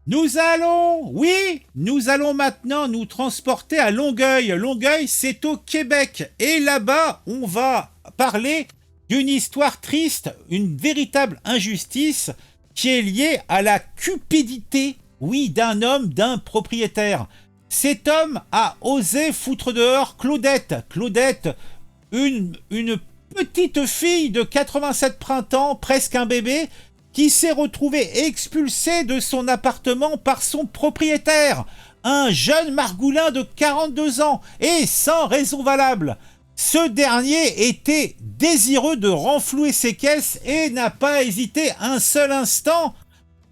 Nous allons maintenant nous transporter à Longueuil. Longueuil, c'est au Québec. Et là-bas, on va parler d'une histoire triste, une véritable injustice qui est liée à la cupidité, oui, d'un homme, d'un propriétaire. Cet homme a osé foutre dehors Claudette. Claudette, une petite fille de 87 printemps, presque un bébé, qui s'est retrouvé expulsé de son appartement par son propriétaire, un jeune margoulin de 42 ans, et sans raison valable. Ce dernier était désireux de renflouer ses caisses et n'a pas hésité un seul instant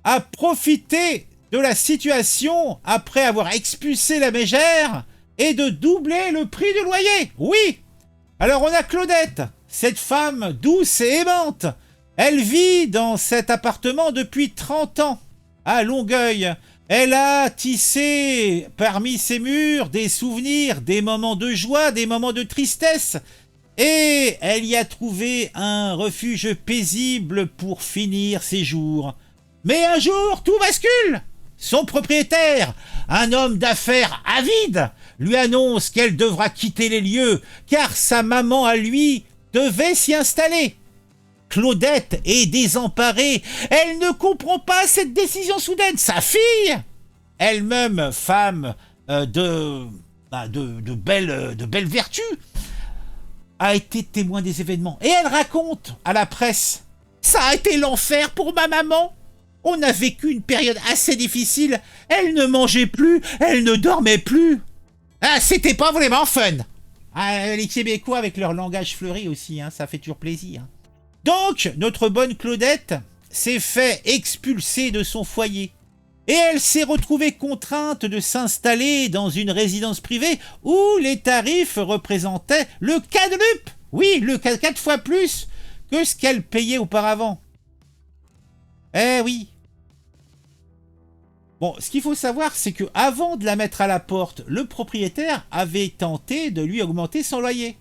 à profiter de la situation après avoir expulsé la mégère et de doubler le prix du loyer. Oui. Alors on a Claudette, cette femme douce et aimante. Elle vit dans cet appartement depuis 30 ans, à Longueuil. Elle a tissé parmi ses murs des souvenirs, des moments de joie, des moments de tristesse. Et elle y a trouvé un refuge paisible pour finir ses jours. Mais un jour, tout bascule. Son propriétaire, un homme d'affaires avide, lui annonce qu'elle devra quitter les lieux, car sa maman à lui devait s'y installer. Claudette est désemparée. Elle ne comprend pas cette décision soudaine. Sa fille, elle-même femme de belles vertus, a été témoin des événements. Et elle raconte à la presse: ça a été l'enfer pour ma maman. On a vécu une période assez difficile. Elle ne mangeait plus, elle ne dormait plus. Ah, c'était pas vraiment fun. Ah, les Québécois avec leur langage fleuri aussi, hein, ça fait toujours plaisir. Donc, notre bonne Claudette s'est fait expulser de son foyer. Et elle s'est retrouvée contrainte de s'installer dans une résidence privée où les tarifs représentaient le quadruple. Oui, le 4 fois plus que ce qu'elle payait auparavant. Eh oui. Bon, ce qu'il faut savoir, c'est que avant de la mettre à la porte, le propriétaire avait tenté de lui augmenter son loyer.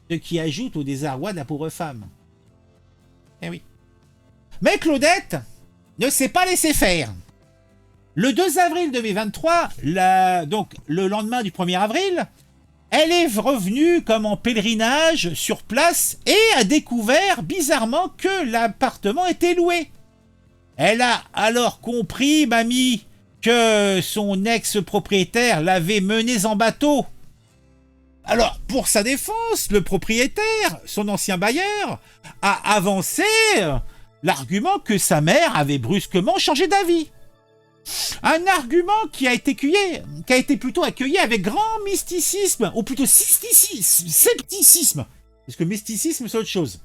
Ce qui ajoute au désarroi de la pauvre femme. Eh oui. Mais Claudette ne s'est pas laissé faire. Le 2 avril 2023, donc le lendemain du 1er avril, elle est revenue comme en pèlerinage sur place et a découvert bizarrement que l'appartement était loué. Elle a alors compris, mamie, que son ex-propriétaire l'avait menée en bateau. Alors, pour sa défense, le propriétaire, son ancien bailleur, a avancé l'argument que sa mère avait brusquement changé d'avis. Un argument qui a été plutôt accueilli avec grand mysticisme, ou plutôt scepticisme, parce que mysticisme c'est autre chose,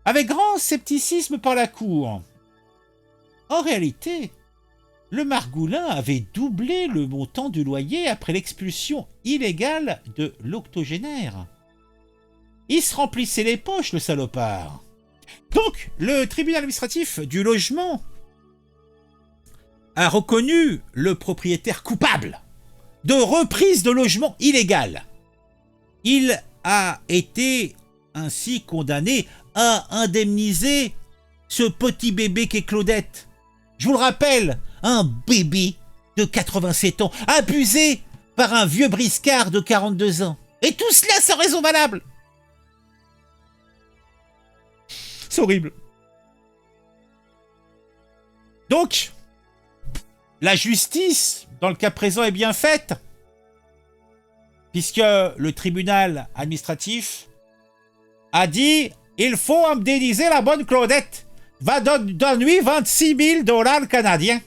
avec grand scepticisme par la cour. En réalité, le Margoulin avait doublé le montant du loyer après l'expulsion illégale de l'octogénaire. Il se remplissait les poches, le salopard. Donc, le tribunal administratif du logement a reconnu le propriétaire coupable de reprise de logement illégal. Il a été ainsi condamné à indemniser ce petit bébé qu'est Claudette. Je vous le rappelle, un bébé de 87 ans, abusé par un vieux briscard de 42 ans. Et tout cela sans raison valable. C'est horrible. Donc, la justice, dans le cas présent, est bien faite, puisque le tribunal administratif a dit « Il faut indemniser la bonne Claudette. Va donner 26 000 $ canadiens. »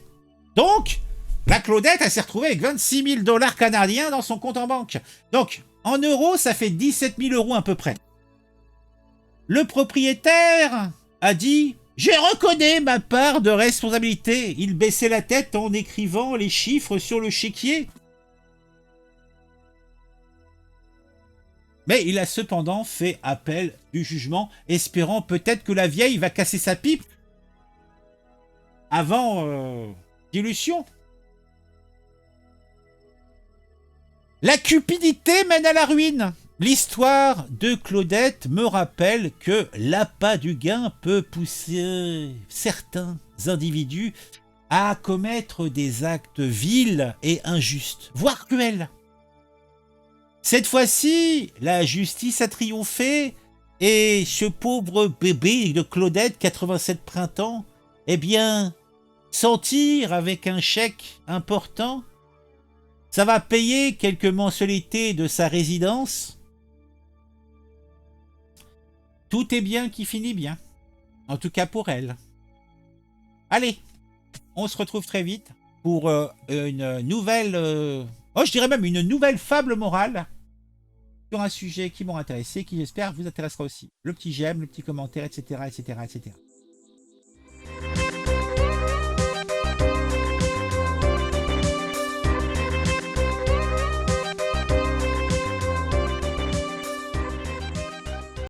Donc, la Claudette, elle s'est retrouvée avec 26 000 $ canadiens dans son compte en banque. Donc, en euros, ça fait 17 000 € à peu près. Le propriétaire a dit « Je reconnais ma part de responsabilité. » Il baissait la tête en écrivant les chiffres sur le chéquier. Mais il a cependant fait appel du jugement, espérant peut-être que la vieille va casser sa pipe avant dilution. La cupidité mène à la ruine. L'histoire de Claudette me rappelle que l'appât du gain peut pousser certains individus à commettre des actes vils et injustes, voire cruels. Cette fois-ci, la justice a triomphé et ce pauvre bébé de Claudette, 87 printemps, eh bien, s'en tire avec un chèque important. Ça va payer quelques mensualités de sa résidence. Tout est bien qui finit bien. En tout cas pour elle. Allez, on se retrouve très vite pour une nouvelle... je dirais même une nouvelle fable morale sur un sujet qui m'aura intéressé, qui j'espère vous intéressera aussi. Le petit j'aime, le petit commentaire, etc., etc., etc.